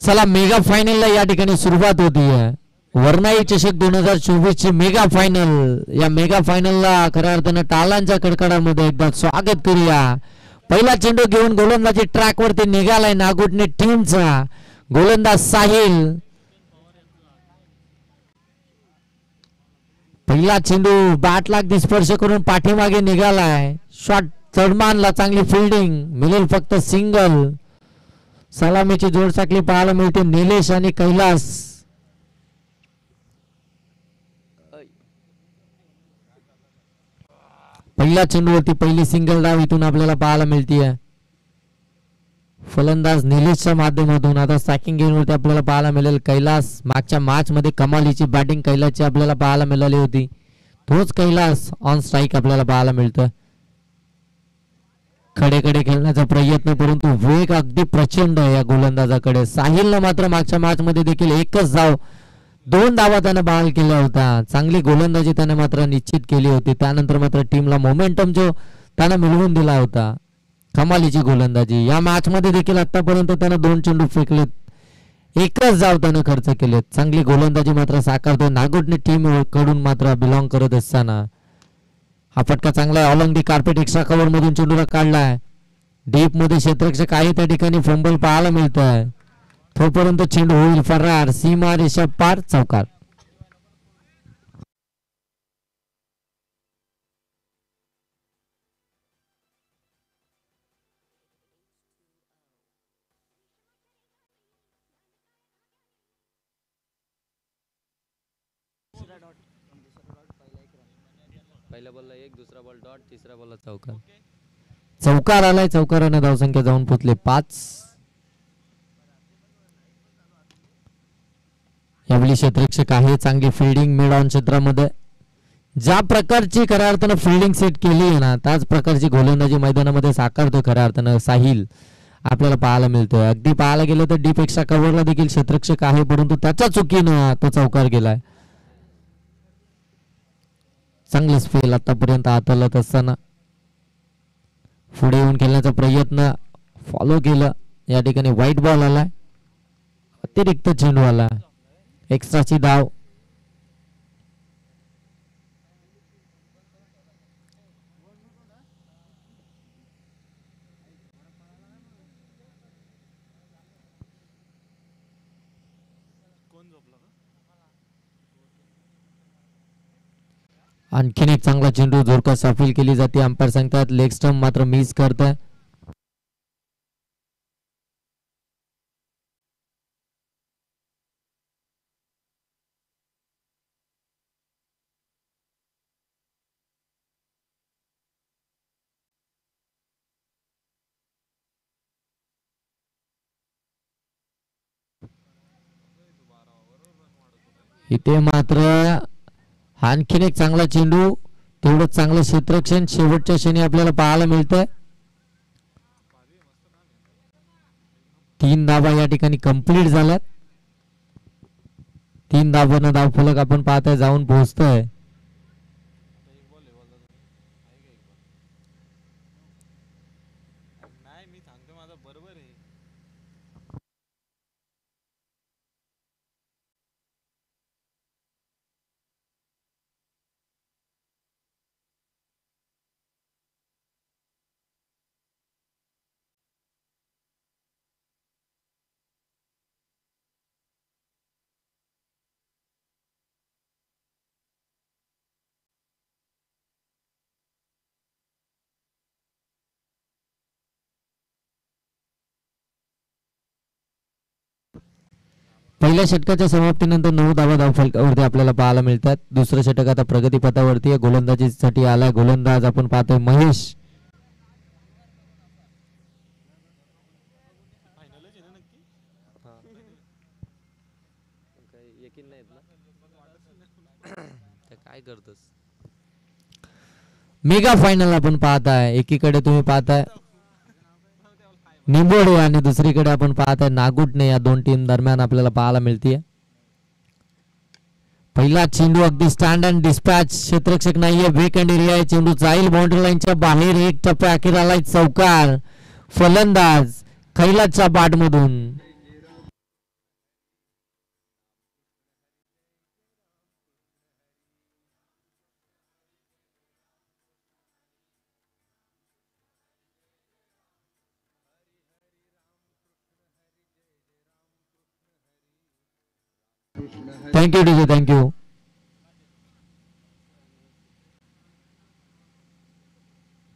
चला मेगा फायनलला या ठिकाणी सुरुवात होतीये. वरनाई चषक 2024 ची मेगा फायनल. या मेगा फायनलला खऱ्या अर्थानं टाळांच्या कडकडामध्ये एकदा स्वागत करूया. पहिला चेंडू घेऊन गोलंदाजी ट्रॅक वरती निघालाय नागोठणे टीमचा गोलंदाज साहिल. पहिला चेंडू बॅटला अगदी स्पर्श करून पाठीमागे निघालाय. शॉट चढमानला चांगली फिल्डिंग मिळेल फक्त सिंगल. सलामीची जोड साखळी पाहायला मिळते निलेश आणि कैलास. पहिल्या चेंडूवरती पहिली सिंगल डाव इथून आपल्याला पाहायला मिळते. फलंदाज निलेशच्या माध्यमातून आता स्ट्रायकिंग गेमवरती आपल्याला पाहायला मिळेल कैलास. मागच्या मॅच मध्ये कमालीची बॅटिंग कैलासची आपल्याला पाहायला मिळाली होती. तोच कैलास ऑन स्ट्राईक आपल्याला पाहायला मिळतोय. खडेकडे खेळण्याचा प्रयत्न परंतु वेग अगदी प्रचंड आहे या गोलंदाजाकडे. साहिलनं मात्र मागच्या मॅच मध्ये देखील एकच धाव 2 धावा त्याने बहाल केला होता. चांगली गोलंदाजी त्याने मात्र निश्चित केली होती. त्यानंतर मात्र टीमला मोमेंटम जो त्याने मिळवून दिला होता. कमालीची गोलंदाजी. या मॅच मध्ये देखील आतापर्यंत त्याने 2 चेंडू फेकलेत. एकच धाव त्याने खर्च केलेत. चांगली गोलंदाजी मात्र साकारतो नागोठणे टीम कडून मात्र बिलॉंग करत असताना. हा फटका चांगला आहे. ऑलॉंग दी कार्पेट एक्स्ट्रा कव्हर मधून चेंडूला काढलाय. डीप मध्ये क्षेत्ररक्षक आहे त्या ठिकाणी फंबल पाहायला मिळत आहे. तोपर्यंत चेंडू होईल फरार. सीमा रेषा पार. चौकार. पहिल्या बॉलला 1, दुसरा बॉल डॉट, तिसरा बॉलला चौकार. चौकार आलाय. चौकाराने धावसंख्या जाऊन पोचले 5. यावेळी क्षेत्ररक्षक आहे. चांगली फिल्डिंग मिड ऑन क्षेत्रामध्ये ज्या प्रकारची खऱ्या अर्थानं फिल्डिंग सेट केली आहे ना त्याच प्रकारची गोलंदाजी मैदानामध्ये साकारतो खऱ्या अर्थानं साहिल आपल्याला पाहायला मिळतोय. अगदी पाहायला गेलं तर डीप एक्स्ट्रा कव्हरला देखील क्षेत्ररक्षक आहे परंतु त्याच्या चुकीनं तो चौकार गेलाय. चांगलं स्पेल आतापर्यंत हाताळत असताना पुढे येऊन खेळण्याचा प्रयत्न फॉलो केलं. या ठिकाणी व्हाईट बॉल आलाय. अतिरिक्त चेंडू आला. एक्स्ट्राची धाव. आणखीन एक चांगला चेंडू जोरदार साफील केली जाते. अंपायर सांगतात लेग स्टंप मात्र मिस करताय. इथे मात्र आणखीन एक चांगला चेंडू. तेवढंच चांगलं क्षेत्ररक्षण शेवटच्या क्षणी आपल्याला पाहायला मिळतंय. 3 धावा या ठिकाणी कंप्लीट झाल्यात. 3 धावांना धावफलक आपण पाहताय जाऊन पोहोचतोय. पहिल्या षटकाच्या समाप्तीनंतर 9 धावा धावफलकावरती आपल्याला पाहायला मिळतात. दुसरं षटक आता प्रगतीपथावरती आहे. गोलंदाजीसाठी आलाय गोलंदाज आपण पाहतोय महेश. काय करतोस मेगा फायनल आपण पाहताय. एकीकडे तुम्ही पाहताय निंबोडे आणि दुसरीकडे आपण पाहताय नागोठणे. या 2 टीम दरम्यान आपल्याला पाहायला मिळते. पहिला चेंडू अगदी स्टँड अँड डिस्पॅच. क्षेत्ररक्षक नाहीये. वेकेंड एरिया आहे. चेंडू जाईल बाउंड्री लाईनच्या बाहेर. एक टप्प्या अखेर आलाय चौकार. फलंदाज कैलासच्या बॅट मधून थँक्यू डीजे, थँक्यू.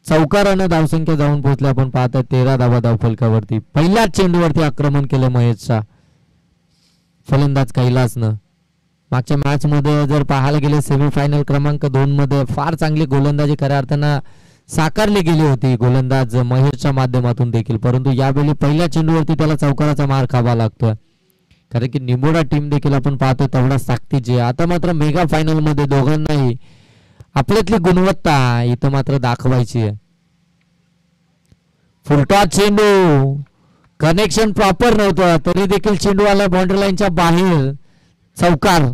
चौकारानं धावसंख्या जाऊन पोहोचले. आपण पाहतोय 13 धावा धावफलकावरती. पहिल्याच चेंडूवरती आक्रमण केलं महेशचा फलंदाज कैलासनं. मागच्या मॅच मध्ये जर पाहायला गेले सेमीफायनल क्रमांक 2 मध्ये फार चांगली गोलंदाजी खऱ्या अर्थानं साकारली गेली होती गोलंदाज महेशच्या माध्यमातून देखील, परंतु यावेळी पहिल्या चेंडूवरती त्याला चौकाराचा मार खावा लागतोय. कारण की निमोडा टीम देखील आपण पाहतो तेवढा ताकदीची. आता मात्र मेगा फायनल मध्ये दोघांनाही आपल्यातली गुणवत्ता इथं मात्र दाखवायची आहे. फुलटॉस चेंडू, कनेक्शन प्रॉपर नव्हतं तरी देखील चेंडू आला बाउंड्री लाईनच्या बाहेर. चौकार.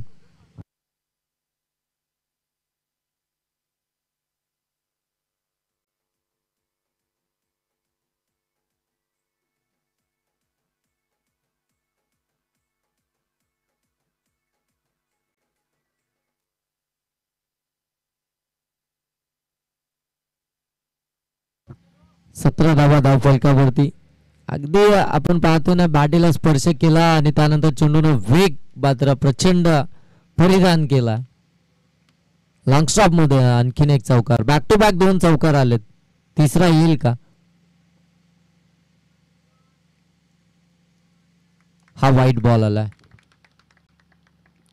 सतरा धावा धावफलकावरती. अगदी आपण पाहतो ना बॅटीला स्पर्श केला आणि त्यानंतर चेंडूने वेग मात्र प्रचंड परिधान केला. लॉंग स्टॉप मध्ये आणखीन एक चौकार. बॅक टू बॅक 2 चौकार आलेत. तिसरा येईल का? हा वाईट बॉल आलाय.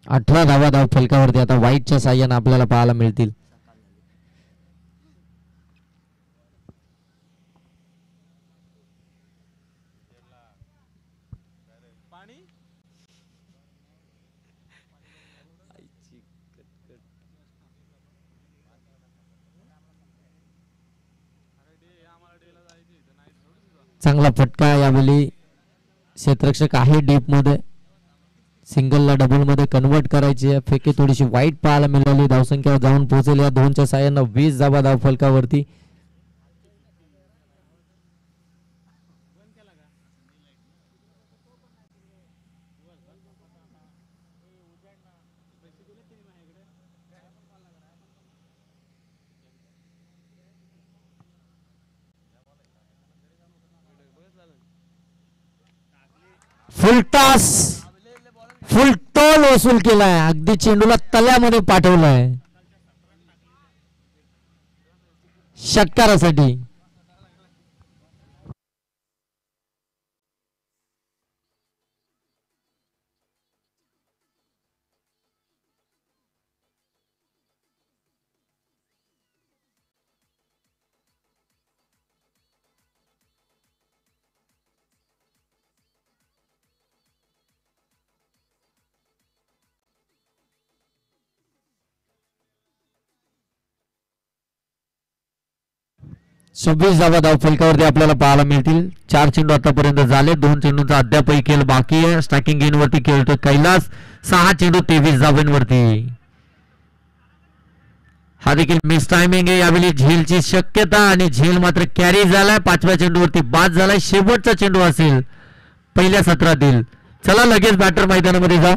18 धावा धावफलकावरती. आता वाईटच्या साह्याने आपल्याला पाहायला मिळतील. चांगला फटका यावेळी. क्षेत्ररक्षक आहे डीप मध्ये. सिंगलला डबल मध्ये कन्वर्ट करायची आहे. फेके थोडीशी वाईट पाहायला मिळाली. धावसंख्या जाऊन पोहोचेल या 2च्या साह्यानं 20 धावा धावफलकावरती. फुलटॉस, फुल टॉल वसूल केलाय. अगदी चेंडूला तल्यामध्ये पाठवलाय षटकारासाठी. सव्वीस धावा धावफलकावरती आपल्याला पाहायला मिळतील. 4 चेंडू आतापर्यंत झाले. 2 चेंडूंचा अद्यापही खेळ बाकी आहे. स्ट्रायकिंग गेन वरती खेळतोय कैलास. 6 चेंडू 23 धावांवरती. हा देखील मिस टायमिंग आहे. यावेळी झेलची शक्यता आणि झेल मात्र कॅरी झालाय. 5व्या चेंडूवरती बाद झालाय. शेवटचा चेंडू असेल पहिल्या सत्रातील. चला लगेच बॅटर मैदानामध्ये जा.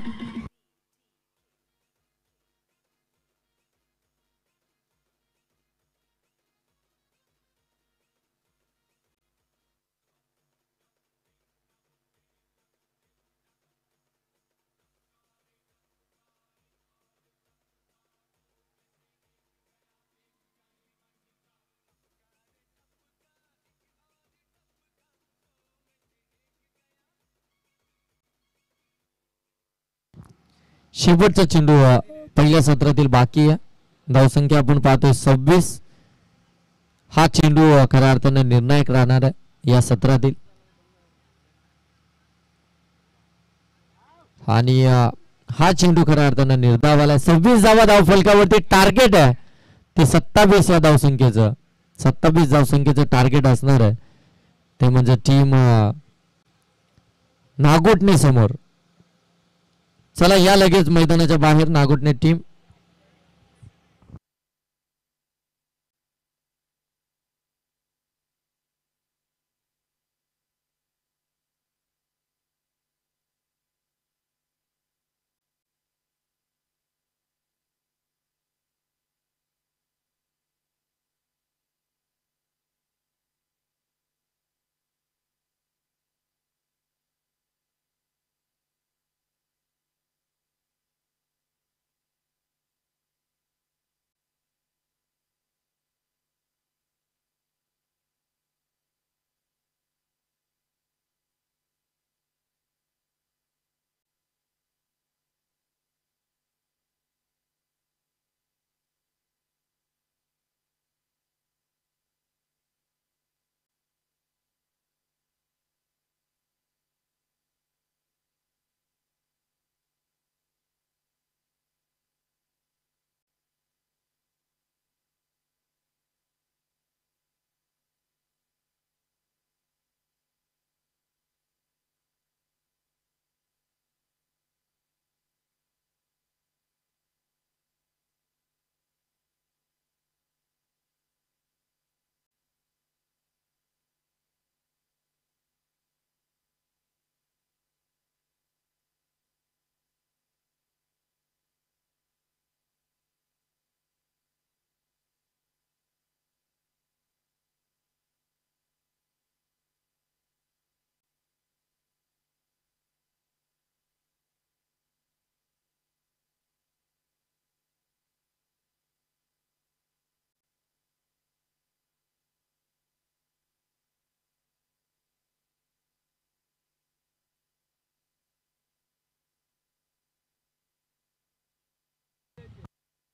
शेवटचा चेंडू पहिल्या सत्रातील बाकी आहे. धावसंख्या आपण पाहतोय 26. हा चेंडू खऱ्या अर्थाने निर्णायक राहणार आहे या सत्रातील. आणि हा चेंडू खऱ्या अर्थानं निर्धावाला. 26 धावा धावफलकावरती. टार्गेट आहे ते 27 या धावसंख्येचं. 27 धावसंख्येचं टार्गेट असणार आहे ते म्हणजे टीम नागोटणे समोर. चला या लगेच मैदानाच्या बाहेर नागोटणे टीम.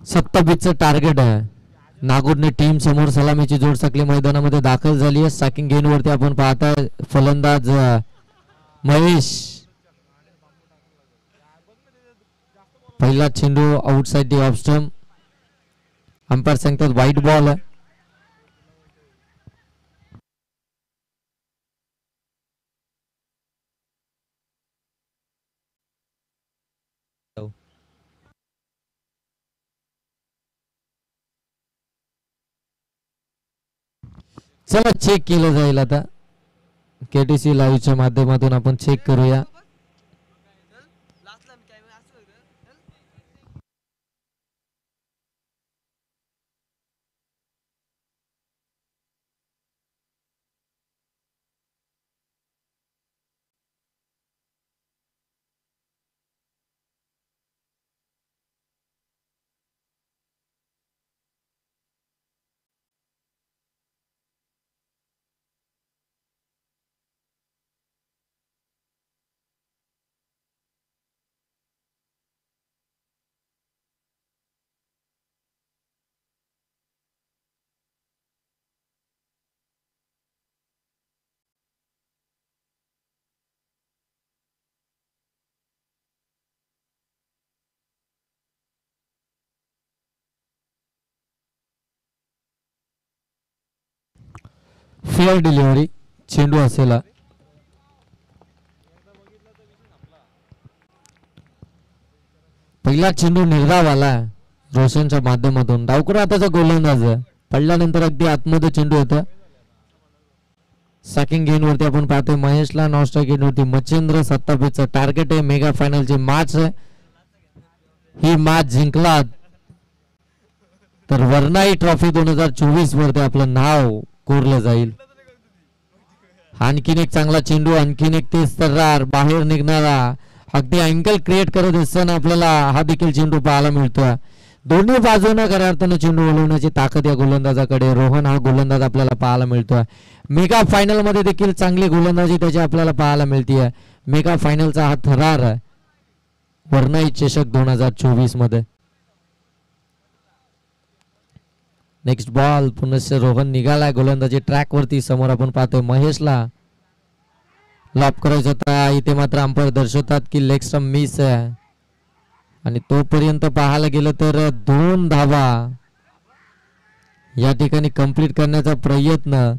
27चं टार्गेट आहे. नागोडने टीम समोर सलामीची जोड साखली मैदानामध्ये दाखल झाली आहे. स्ट्रायकिंग गेन वरती आपण पाहताय फलंदाज महेश. पहिला चेंडू outside the off stump. Umpire सांगतात व्हाईट बॉल आहे. चला चेक केलं जाईल आता. केटीसी लाईव्हच्या माध्यमातून आपण चेक करूया. फेअर डिलिव्हरी चेंडू असेल. पहिला चेंडू निर्धाव आला रोशनच्या माध्यमातून. डावकर आताचा गोलंदाज पडल्यानंतर अगदी आतमध्ये चेंडू येतो. स्ट्रायकिंग गेन वरती आपण पाहतोय महेशला. नॉन स्ट्राईक गेन वरती मच्छिंद्र. 27चं टार्गेट आहे. मेगा फायनलची मॅच आहे. ही मॅच जिंकला तर वर्णाई ट्रॉफी 2024 वरती आपलं नाव कोरलं जाईल. आणखीन एक चांगला चेंडू. आणखीन एक तेज तर्रार बाहेर निघणारा. अगदी अँगल क्रिएट करत असताना आपल्याला हा देखील चेंडू पाहायला मिळतोय. दोन्ही बाजूने खऱ्या अर्थानं चेंडू वळवण्याची ताकद या गोलंदाजाकडे. रोहन हा गोलंदाज आपल्याला पाहायला मिळतोय. मेगा फायनल मध्ये देखील चांगली गोलंदाजी त्याची आपल्याला पाहायला मिळतीये. मेगा फायनलचा हा थरार आहे वर्णाई चषक 2024 मध्ये. नेक्स्ट बॉल पुनश्च रोहन निघालाय गोलंदाजी ट्रॅक वरती. समोर आपण पाहतोय महेशला लॉप करायचा होता. इथे मात्र अंपायर दर्शवतात की लेग स्टंप मिस आहे आणि तोपर्यंत पाहायला गेलं तर 2 धावा या ठिकाणी कंप्लीट करण्याचा प्रयत्न.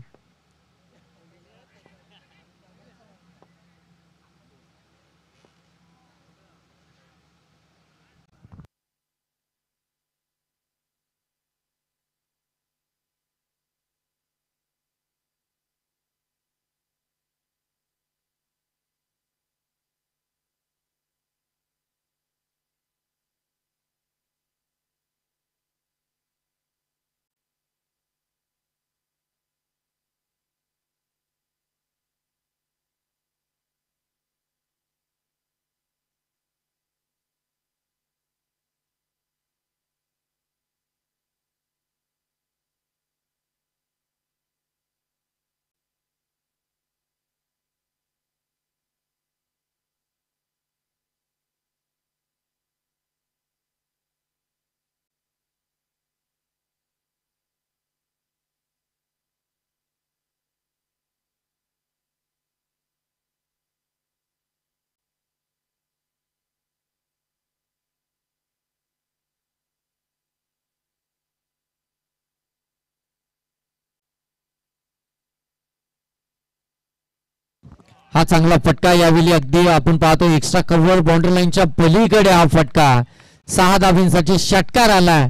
हा चांगला फटका यावेळी अगदी आपण पाहतो एक्स्ट्रा कव्हर बाउंड्री लाईनच्या पलीकडे हा फटका. 6 धाबींसाठी षटकार आलाय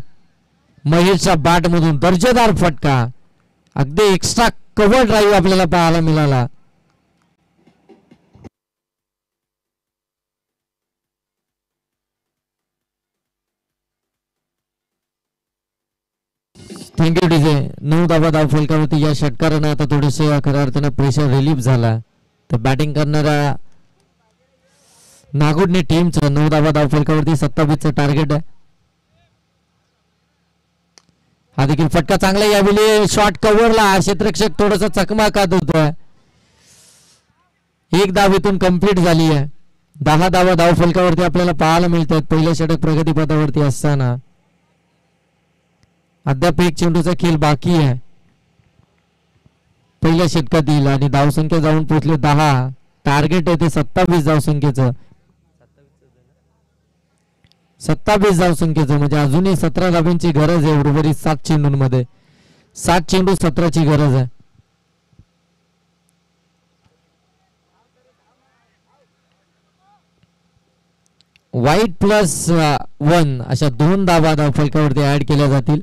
महेशच्या बॅट मधून. दर्जेदार फटका. अगदी एक्स्ट्रा कव्हर ड्राईव्ह आपल्याला पाहायला मिळाला. Thank you DJ. 9 धाबा धाव फलकावरती या षटकाराने आता थोडेसे खऱ्या अर्थाने प्रेशर रिलीफ झाला. तर बॅटिंग करणाऱ्या नागोडने टीमचं 9 धाबा धाव फलकावरती. 27चं टार्गेट आहे. हा देखील फटका चांगला यावेळी शॉर्ट कव्हरला. क्षेत्ररक्षक थोडासा चकमकात होतोय. 1 धाव इथून कंप्लीट झाली आहे. 10 धावा धाव फलकावरती आपल्याला पाहायला मिळतात पहिल्या षटक प्रगतीपथावरती असताना. अद्याप एक चेंडूचा खेळ बाकी आहे पहिल्या षटकातील आणि धावसंख्या जाऊन पोहोचले 10. टार्गेट आहे ते 27 धावसंख्येचं 27 धावसंख्येचं म्हणजे अजूनही 17 धाब्यांची गरज आहे उर्वरित 7 चेंडूंमध्ये 7 चेंडू 17ची गरज आहे. वाईट +1 अशा 2 धाबा धावफलकावरती ऍड केल्या जातील.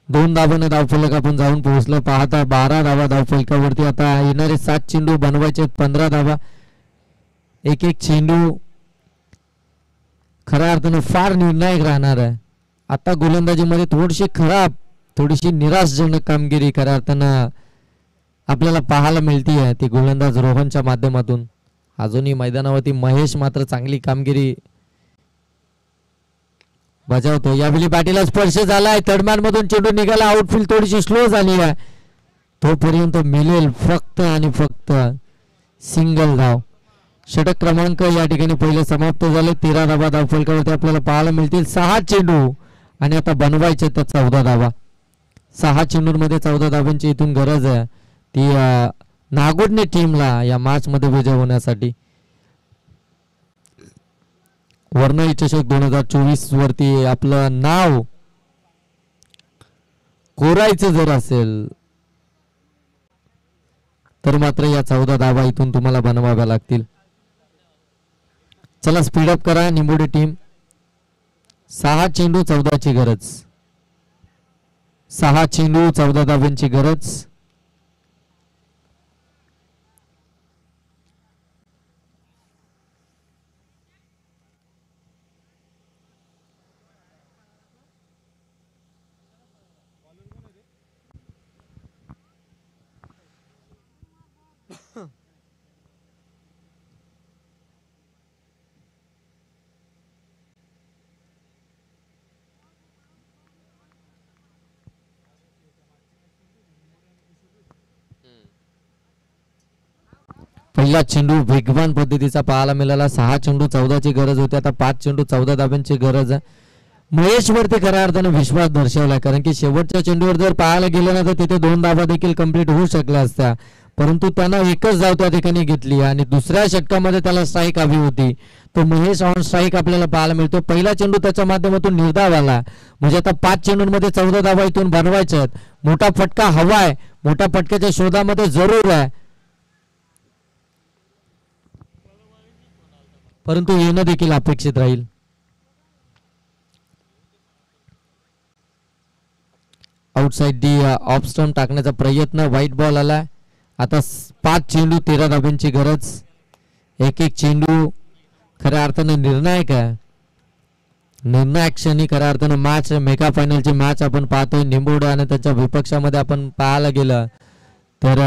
2 धाबांना धावफलक आपण जाऊन पोहोचलं पाहता 12 धाबा धावफलकावरती. आता येणारे 7 चेंडू बनवायचे 15 धाबा. एक चेंडू खऱ्या अर्थानं फार निर्णायक राहणार आहे. आता गोलंदाजीमध्ये थोडीशी निराशजनक कामगिरी खऱ्या अर्थानं आपल्याला पाहायला मिळते आहे ती गोलंदाज रोहनच्या माध्यमातून. अजूनही मैदानावरती महेश मात्र चांगली कामगिरी बजावतो. यावेळी पाटीला स्पर्श झालाय तडमान मधून चेंडू निघाला. आउटफील्ड थोडीशी स्लो झाली आहे तोपर्यंत मिळेल फक्त आणि फक्त सिंगल धाव. षटक क्रमांक या ठिकाणी पहिले समाप्त झाले. 13 धाबा धावफलकावरती आपल्याला पाहायला मिळतील. 6 चेंडू आणि आता बनवायचे त्या 14 धाबा. 6 चेंडूंमध्ये 14 धाबांची इथून गरज आहे ती नागोडणे टीमला या मॅच मध्ये विजय होण्यासाठी. वर्णई चषक 2024 वरती आपलं नाव कोरायचं जर असेल तर मात्र या 14 धाबा इथून तुम्हाला बनवाव्या लागतील. चला स्पीडअप करा निंबोडे टीम. 6 चेंडू 14ची गरज. 6 चेंडू 14 धाब्यांची गरज. पहिला चेंडू वेगवान पद्धतीचा पाहायला मिळाला. 6 चेंडू 14ची गरज होती. आता 5 चेंडू 14 धाब्यांची गरज आहे. महेश वरती खऱ्या अर्थाने विश्वास दर्शवला कारण की शेवटच्या चेंडूवर जर पाहायला गेलं ना तर तिथे 2 धाबा देखील कंप्लीट होऊ शकल्या असत्या परंतु त्यानं एकच धाव त्या ठिकाणी घेतली आणि दुसऱ्या षटकामध्ये त्याला स्ट्राईक हवी होती. तो महेश ऑन स्ट्राईक आपल्याला पाहायला मिळतो. पहिला चेंडू त्याच्या माध्यमातून निर्धाव आला म्हणजे आता 5 चेंडूंमध्ये 14 धाबा इथून बनवायच्या आहेत. मोठा फटका हवाय. मोठ्या फटक्याच्या शोधामध्ये जरूर आहे परंतु येणं देखील अपेक्षित राहील. आउटसाइड डी ऑफ स्टंप टाकण्याचा प्रयत्न. व्हाईट बॉल आला. आता 5 चेंडू 13 धाब्यांची गरज. एक चेंडू खऱ्या अर्थानं निर्णायक आहे. निर्णायक क्षणी खऱ्या अर्थानं मॅच मेगा फायनलची मॅच आपण पाहतोय. निंबोडे आणि त्याच्या विपक्षामध्ये आपण पाहायला गेलं तर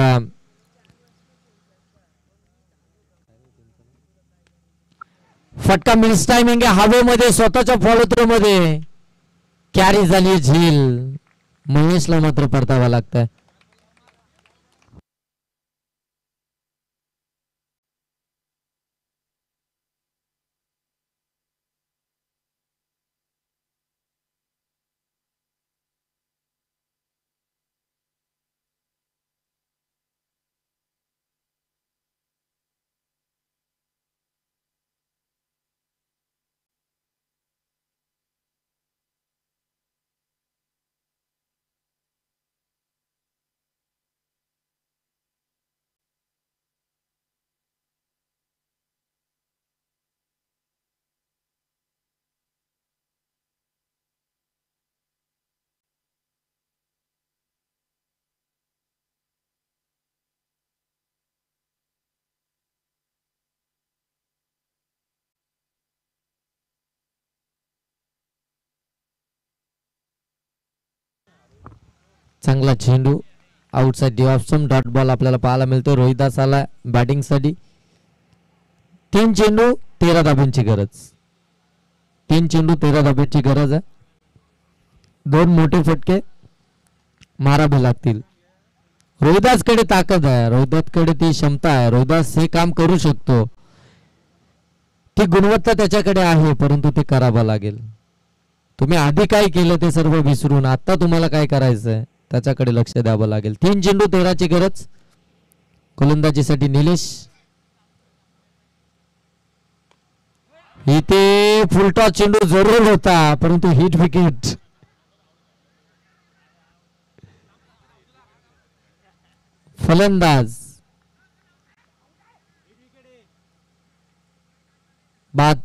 फटका मिस टायमिंग हवेमध्ये स्वतःच्या फॉलो थ्रो मध्ये कॅरी झाली झील. महेशला मात्र परतावा लागतंय. चांगला चेंडू outside D off stump. Dot ball आपल्याला पाहायला मिळतो. रोहिदास आला बॅटिंग साठी. 3 चेंडू 13 धाब्यांची गरज. 3 चेंडू 13 धाब्यांची गरज आहे. 2 मोठे फटके मारावे लागतील. रोहिदास कडे ताकद आहे. रोहिदास कडे ती क्षमता आहे. रोहिदास हे काम करू शकतो. ती गुणवत्ता त्याच्याकडे आहे परंतु ते करावं लागेल. तुम्ही आधी काय केलं ते सर्व विसरून आता तुम्हाला काय करायचंय त्याच्याकडे लक्ष द्यावं लागेल. 3 चेंडू 13ची गरज गोलंदाजीसाठी. निलेश इथे फुलटॉस चेंडू जरूर होता परंतु हिट विकेट. फलंदाज बाद.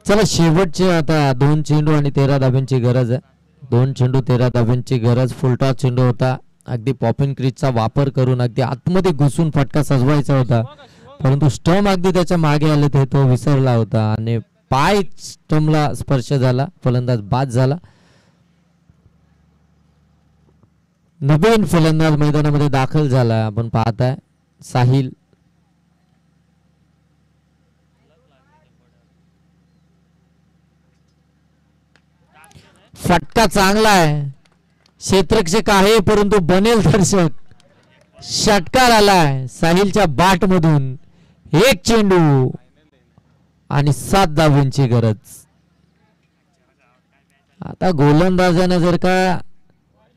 चला शेवटचे आता 2 चेंडू आणि 13 धाब्यांची गरज आहे. 2 चेंडू 13 धाब्यांची गरज. फुलटॉस चेंडू होता. अगदी पॉपिंग क्रीजचा वापर करून अगदी आतमध्ये घुसून फटका सजवायचा होता परंतु स्टंप अगदी त्याच्या मागे आले ते तो विसरला होता आणि पाय स्टंपला स्पर्श झाला. फलंदाज बाद झाला. नवीन फलंदाज मैदानामध्ये दाखल झाला. आपण पाहताय साहिल. फटका चांगला आहे. क्षेत्ररक्षक आहे परंतु बनेल दर्शक. षटकार आलाय साहिलच्या बाट मधून. 1 चेंडू आणि 7 धावांची गरज. आता गोलंदाजाने जर का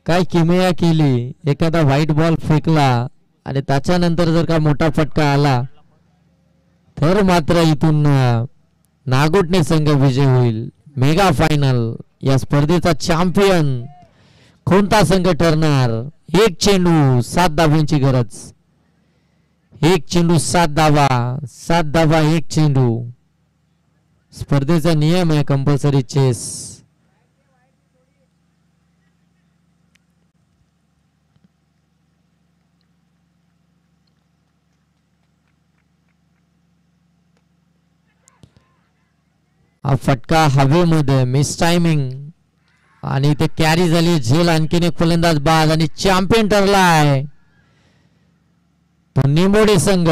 काय किमया केली एखादा व्हाईट बॉल फेकला आणि त्याच्यानंतर जर का मोठा फटका आला तर मात्र इथून नागोठणे संघ विजय होईल. मेगा फायनल या स्पर्धेचा चॅम्पियन कोणता संघ ठरणार. 1 चेंडू 7 धावांची गरज. 1 चेंडू 7 धावा. 7 धावा 1 चेंडू. स्पर्धेचा नियम आहे कंपल्सरी चेस. हा फटका हवेमध्ये मिस टायमिंग आणि ते कॅरी झाली झेल. आणखीन एक फलंदाज बाद आणि चॅम्पियन ठरलाय तो निमोडे संघ.